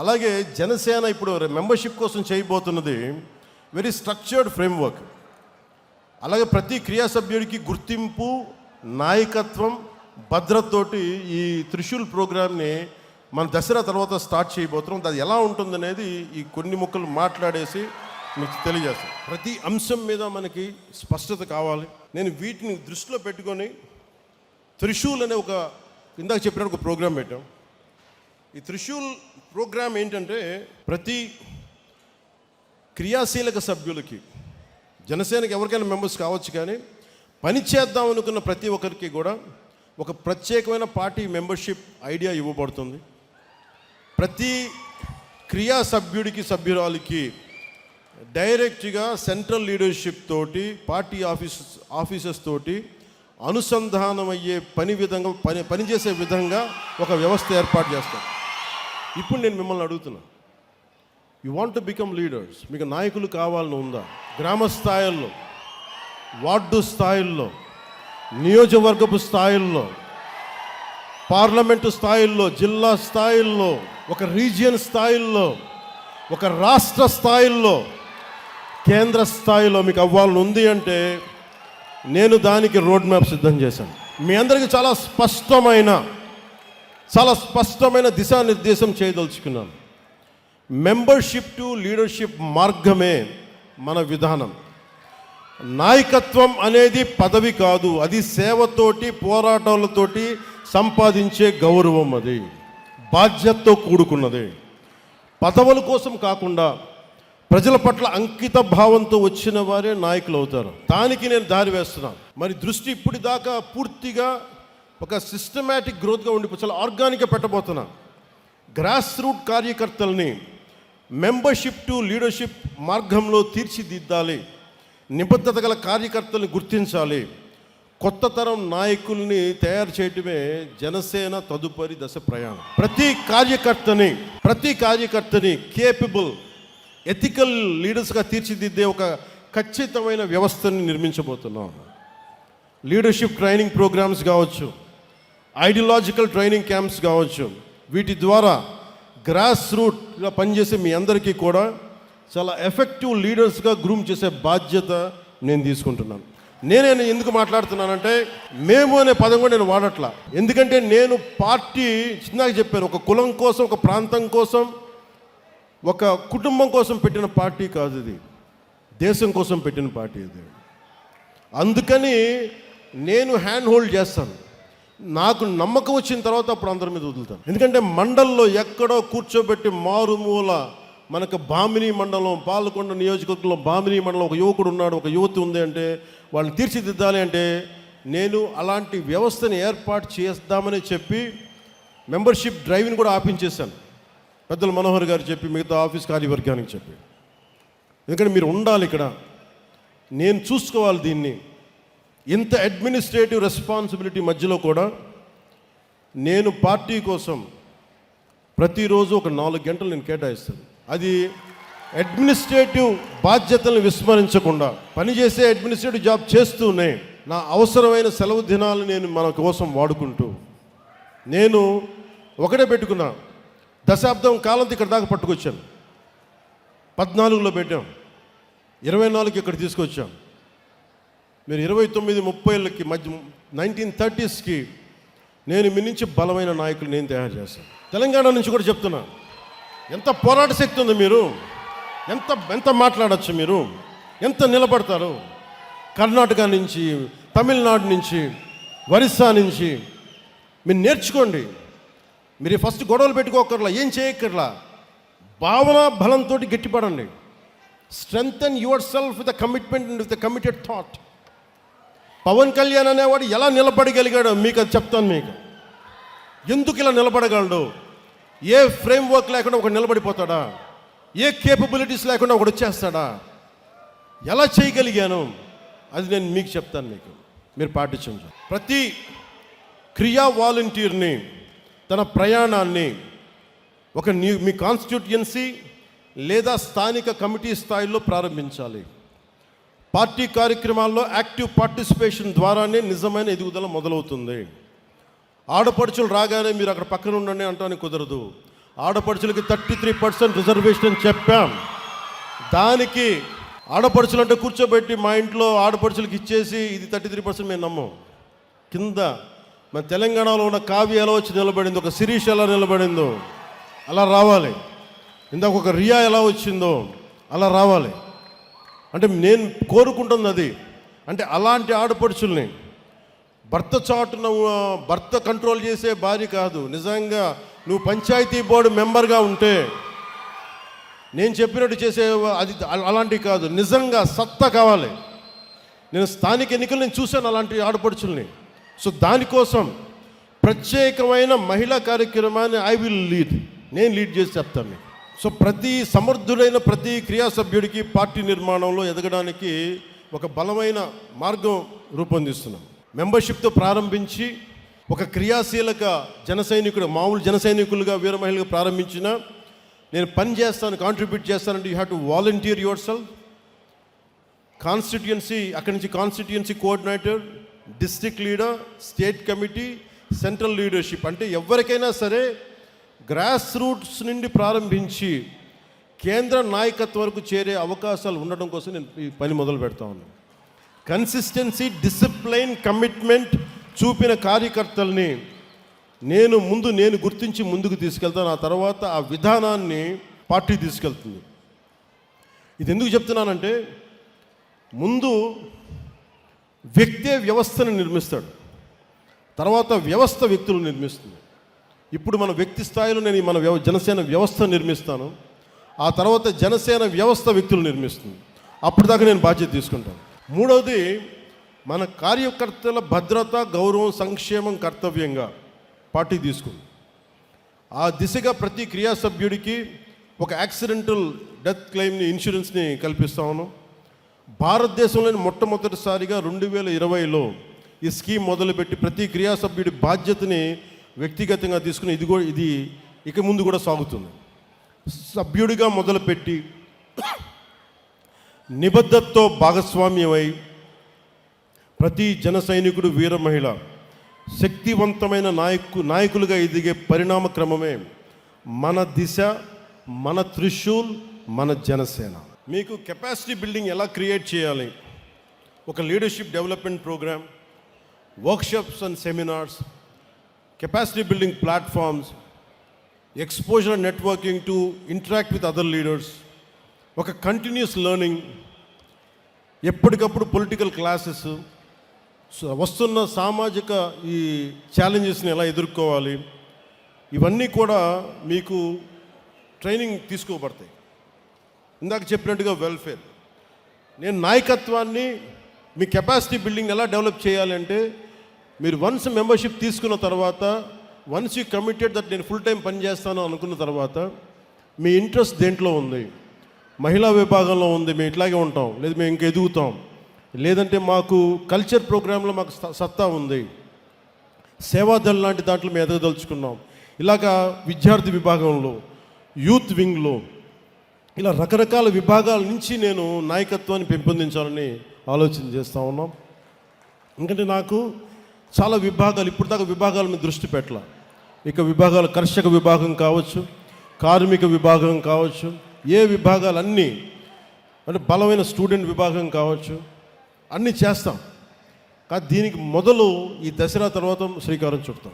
అలాగే జనసేన ఇప్పుడు మెంబర్షిప్ కోసం చేయబోతున్నది వెరీ స్ట్రక్చర్డ్ ఫ్రేమ్వర్క్. అలాగే ప్రతి క్రియా సభ్యుడికి గుర్తింపు, నాయకత్వం, భద్రతతోటి ఈ త్రిశూల్ ప్రోగ్రామ్ని మన దసరా తర్వాత స్టార్ట్ చేయబోతున్నాం. అది ఎలా ఉంటుందనేది ఈ కొన్ని ముక్కలు మాట్లాడేసి మీకు తెలియజేస్తాను. ప్రతి అంశం మీద మనకి స్పష్టత కావాలి. నేను వీటిని దృష్టిలో పెట్టుకొని త్రిశూల్ అనే ఇందాక చెప్పినట్టు ఒక ప్రోగ్రాం పెట్టాం. ఈ త్రిశూల్ ప్రోగ్రాం ఏంటంటే ప్రతి క్రియాశీలక సభ్యులకి, జనసేనకి ఎవరికైనా మెంబర్స్ కావచ్చు, కానీ పని చేద్దాం అనుకున్న ప్రతి ఒక్కరికి కూడా ఒక ప్రత్యేకమైన పార్టీ మెంబర్షిప్ ఐడియా ఇవ్వబడుతుంది. ప్రతి క్రియా సభ్యుడికి, సభ్యురాలికి డైరెక్ట్గా సెంట్రల్ లీడర్షిప్ తోటి, పార్టీ ఆఫీసెస్ తోటి అనుసంధానం అయ్యే పనిచేసే విధంగా ఒక వ్యవస్థ ఏర్పాటు చేస్తాం. ఇప్పుడు నేను మిమ్మల్ని అడుగుతున్నా, you want to become leaders, మీకు నాయకులు కావాలని ఉందా? గ్రామ స్థాయిల్లో, వార్డు స్థాయిల్లో, నియోజకవర్గపు స్థాయిల్లో, పార్లమెంటు స్థాయిల్లో, జిల్లా స్థాయిల్లో, ఒక రీజియన్ స్థాయిల్లో, ఒక రాష్ట్ర స్థాయిల్లో, కేంద్ర స్థాయిలో మీకు అవ్వాలని ఉంది అంటే నేను దానికి రోడ్ మ్యాప్ సిద్ధం చేశాను. మీ అందరికీ చాలా స్పష్టమైన దిశానిర్దేశం చేయదలుచుకున్నాను. మెంబర్షిప్ టు లీడర్షిప్ మార్గమే మన విధానం. నాయకత్వం అనేది పదవి కాదు, అది సేవతోటి, పోరాటాలతోటి సంపాదించే గౌరవం. అది బాధ్యతతో కూడుకున్నది. పదవుల కోసం కాకుండా ప్రజల పట్ల అంకిత భావంతో వచ్చిన వారే నాయకులు అవుతారు. దానికి నేను దారి వేస్తున్నాను. మరి దృష్టి ఇప్పటిదాకా పూర్తిగా ఒక సిస్టమేటిక్ గ్రోత్గా చాలా ఆర్గానిక్గా పెట్టబోతున్నా. గ్రాస్ రూట్ కార్యకర్తల్ని మెంబర్షిప్ టు లీడర్షిప్ మార్గంలో తీర్చిదిద్దాలి. నిబద్ధత గల కార్యకర్తల్ని గుర్తించాలి. కొత్త తరం నాయకుల్ని తయారు చేయటమే జనసేన తదుపరి దశ ప్రయాణం. ప్రతి కార్యకర్తని కేపబుల్, ఎథికల్ లీడర్స్గా తీర్చిదిద్దే ఒక ఖచ్చితమైన వ్యవస్థని నిర్మించబోతున్నాం. లీడర్షిప్ ట్రైనింగ్ ప్రోగ్రామ్స్ కావచ్చు, ఐడియాలజికల్ ట్రైనింగ్ క్యాంప్స్ కావచ్చు, వీటి ద్వారా గ్రాస్ రూట్గా పనిచేసే మీ అందరికీ కూడా చాలా ఎఫెక్టివ్ లీడర్స్గా గ్రూమ్ చేసే బాధ్యత నేను తీసుకుంటున్నాను. నేనే ఎందుకు మాట్లాడుతున్నానంటే, మేము అనే పదం కూడా నేను వాడట్లా. ఎందుకంటే నేను పార్టీ చిన్నగా చెప్పాను, ఒక కులం కోసం, ఒక ప్రాంతం కోసం, ఒక కుటుంబం కోసం పెట్టిన పార్టీ కాదు ఇది, దేశం కోసం పెట్టిన పార్టీ ఇది. అందుకని నేను హ్యాండ్ హోల్డ్ చేస్తాను. నాకు నమ్మకం వచ్చిన తర్వాత అప్పుడు అందరి మీద వదులుతాను. ఎందుకంటే మండల్లో ఎక్కడో కూర్చోబెట్టి మారుమూల, మనకు బామిని మండలం, పాలకొండ నియోజకవర్గంలో బామిని మండలం ఒక యువకుడు ఉన్నాడు, ఒక యువతి ఉంది అంటే వాళ్ళని తీర్చిదిద్దాలి అంటే నేను అలాంటి వ్యవస్థని ఏర్పాటు చేద్దామని చెప్పి మెంబర్షిప్ డ్రైవ్ని కూడా ఆపించేశాను. పెద్దలు మనోహర్ గారు చెప్పి, మిగతా ఆఫీస్ కార్యవర్గానికి చెప్పి, ఎందుకంటే మీరు ఉండాలి ఇక్కడ, నేను చూసుకోవాలి దీన్ని. ఇంత అడ్మినిస్ట్రేటివ్ రెస్పాన్సిబిలిటీ మధ్యలో కూడా నేను పార్టీ కోసం ప్రతిరోజు ఒక 4 గంటలు నేను కేటాయిస్తాను. అది అడ్మినిస్ట్రేటివ్ బాధ్యతలను విస్మరించకుండా పనిచేసే అడ్మినిస్ట్రేటివ్ జాబ్ చేస్తూనే నా అవసరమైన సెలవు దినాలు నేను మన కోసం వాడుకుంటూ, నేను ఒకటే పెట్టుకున్నా, దశాబ్దం కాలంతో ఇక్కడ దాకా పట్టుకొచ్చాను. 14లో పెట్టాం, 24కి ఇక్కడ తీసుకొచ్చాం. మీరు 29-30కి మధ్య 1930స్కి నేను మీ నుంచి బలమైన నాయకులు నేను తయారు చేస్తాను. తెలంగాణ నుంచి కూడా చెప్తున్నా, ఎంత పోరాట శక్తి ఉంది, మీరు ఎంత మాట్లాడచ్చు, మీరు ఎంత నిలబడతారు. కర్ణాటక నుంచి, తమిళనాడు నుంచి, ఒరిస్సా నుంచి మీరు నేర్చుకోండి. మీరు ఫస్ట్ గొడవలు పెట్టుకోకర్లా, ఏం చేయక్కర్లా, భావన బలంతో గట్టిపడండి. Strengthen yourself with commitment, with committed thought. Pawan Kalyan అనేవాడు ఎలా నిలబడగలిగాడో మీకు అది చెప్తాను. మీకు ఎందుకు ఇలా నిలబడగలడు? ఏ ఫ్రేమ్వర్క్ లేకుండా ఒకడు నిలబడిపోతాడా? ఏ కేపబిలిటీస్ లేకుండా ఒకడు వచ్చేస్తాడా? ఎలా చేయగలిగాను అది నేను మీకు చెప్తాను. మీరు పాటించండి. ప్రతి క్రియా వాలంటీర్ని తన ప్రయాణాన్ని మీ కాన్స్టిట్యూయన్సీ లేదా స్థానిక కమిటీ స్థాయిలో ప్రారంభించాలి. పార్టీ కార్యక్రమాల్లో యాక్టివ్ పార్టిసిపేషన్ ద్వారానే నిజమైన ఎదుగుదల మొదలవుతుంది. ఆడపడుచులు రాగానే మీరు అక్కడ పక్కన ఉండండి అంటానికి కుదరదు. ఆడపడుచులకి 33% రిజర్వేషన్ అని చెప్పాం. దానికి ఆడపడుచులు అంటే కూర్చోబెట్టి మా ఇంట్లో ఆడపడుచులకి ఇచ్చేసి ఇది 33% మేము నమ్మం. కింద మన తెలంగాణలో ఉన్న కావ్య ఎలా వచ్చి నిలబడిందో, ఒక శిరీష్ ఎలా నిలబడిందో అలా రావాలి. ఇందాక ఒక రియా ఎలా వచ్చిందో అలా రావాలి. అంటే నేను కోరుకుంటుంది అది. అంటే అలాంటి ఆడపడుచుల్ని భర్త చాటున భర్త కంట్రోల్ చేసే భార్య కాదు. నిజంగా నువ్వు పంచాయతీ బోర్డు మెంబర్గా ఉంటే నేను చెప్పినట్టు చేసే అది అలాంటివి కాదు. నిజంగా సత్తా కావాలి. నేను స్థానిక ఎన్నికలు నేను చూశాను అలాంటి ఆడపడుచుల్ని. సో దానికోసం ప్రత్యేకమైన మహిళా కార్యక్రమాన్ని నేను లీడ్ చేసి చెప్తాను. సో ప్రతి సమర్థుడైన ప్రతి క్రియా సభ్యుడికి పార్టీ నిర్మాణంలో ఎదగడానికి ఒక బలమైన మార్గం రూపొందిస్తున్నాం. మెంబర్షిప్తో ప్రారంభించి ఒక క్రియాశీలక మామూలు జన సైనికులుగా వీర మహిళగా ప్రారంభించిన నేను పని చేస్తాను, కాంట్రిబ్యూట్ చేస్తానంటే you have to volunteer your self. Constituency, అక్కడి నుంచి constituency coordinator, district leader, state committee, central leadership. అంటే ఎవరికైనా సరే గ్రాస్ రూట్స్ నుండి ప్రారంభించి కేంద్ర నాయకత్వం వరకు చేరే అవకాశాలు ఉండడం కోసం నేను ఈ పని మొదలు పెడతా ఉన్నాను. కన్సిస్టెన్సీ, డిసిప్లైన్, కమిట్మెంట్ చూపిన కార్యకర్తల్ని నేను గుర్తించి ముందుకు తీసుకెళ్తాను. ఆ తర్వాత ఆ విధానాన్ని పార్టీ తీసుకెళ్తుంది. ఇది ఎందుకు చెప్తున్నానంటే ముందు వ్యక్తే వ్యవస్థను నిర్మిస్తాడు, తర్వాత వ్యవస్థ వ్యక్తులు నిర్మిస్తుంది. ఇప్పుడు మన వ్యక్తి స్థాయిలో నేను మన జనసేన వ్యవస్థ నిర్మిస్తాను. ఆ తర్వాత జనసేన వ్యవస్థ వ్యక్తులు నిర్మిస్తుంది. అప్పుడు దాకా నేను బాధ్యత తీసుకుంటాను. మూడవది, మన కార్యకర్తల భద్రత, గౌరవం, సంక్షేమం కర్తవ్యంగా పార్టీ తీసుకుంది. ఆ దిశగా ప్రతి క్రియా సభ్యుడికి ఒక యాక్సిడెంటల్ డెత్ క్లెయిమ్ని, ఇన్సూరెన్స్ని కల్పిస్తా ఉన్నాం. భారతదేశంలోని మొట్టమొదటిసారిగా 2020లో ఈ స్కీమ్ మొదలుపెట్టి ప్రతి క్రియా సభ్యుడి బాధ్యతని వ్యక్తిగతంగా తీసుకుని ఇది ఇక ముందు కూడా సాగుతుంది. సభ్యుడిగా మొదలుపెట్టి నిబద్ధతతో భాగస్వామ్యమై ప్రతి జన సైనికుడు, వీర మహిళ శక్తివంతమైన నాయకులుగా ఎదిగే పరిణామ క్రమమే మన దిశ, మన త్రిశూల్, మన జనసేన. మీకు కెపాసిటీ బిల్డింగ్ ఎలా క్రియేట్ చేయాలి, ఒక leadership development program, workshops and seminars, capacity building platforms, exposure and networking to interact with other leaders, ఒక కంటిన్యూస్ లెర్నింగ్, ఎప్పటికప్పుడు పొలిటికల్ క్లాసెస్, వస్తున్న సామాజిక ఈ ఛాలెంజెస్ని ఎలా ఎదుర్కోవాలి, ఇవన్నీ కూడా మీకు ట్రైనింగ్ తీసుకోబడతాయి. ఇందాక చెప్పినట్టుగా వెల్ఫేర్. నేను నాయకత్వాన్ని, మీ కెపాసిటీ బిల్డింగ్ ఎలా డెవలప్ చేయాలి అంటే మీరు వన్స్ మెంబర్షిప్ తీసుకున్న తర్వాత, వన్స్ యూ కమిటెడ్ దట్ నేను ఫుల్ టైం పని చేస్తాను అనుకున్న తర్వాత మీ ఇంట్రెస్ట్ దేంట్లో ఉంది, మహిళా విభాగంలో ఉంది, మేము ఇట్లాగే ఉంటాం, లేదు మేము ఇంక ఎదుగుతాం, లేదంటే మాకు కల్చర్ ప్రోగ్రాంలో మాకు సత్తా ఉంది, సేవాదళ్ లాంటి దాంట్లో మేము ఎదగదలుచుకున్నాం, ఇలాగా విద్యార్థి విభాగంలో, యూత్ వింగ్లో, ఇలా రకరకాల విభాగాల నుంచి నేను నాయకత్వాన్ని పెంపొందించాలని ఆలోచన చేస్తూ ఉన్నాం. ఎందుకంటే నాకు చాలా విభాగాలు, ఇప్పుడు దాకా విభాగాల మీద దృష్టి పెట్టాల. ఇక విభాగాలు కర్షక విభాగం కావచ్చు, కార్మిక విభాగం కావచ్చు, ఏ విభాగాలన్నీ అంటే బలమైన స్టూడెంట్ విభాగం కావచ్చు, అన్నీ చేస్తాం. కానీ దీనికి మొదలు ఈ దసరా తర్వాత శ్రీకారం చుడతాం.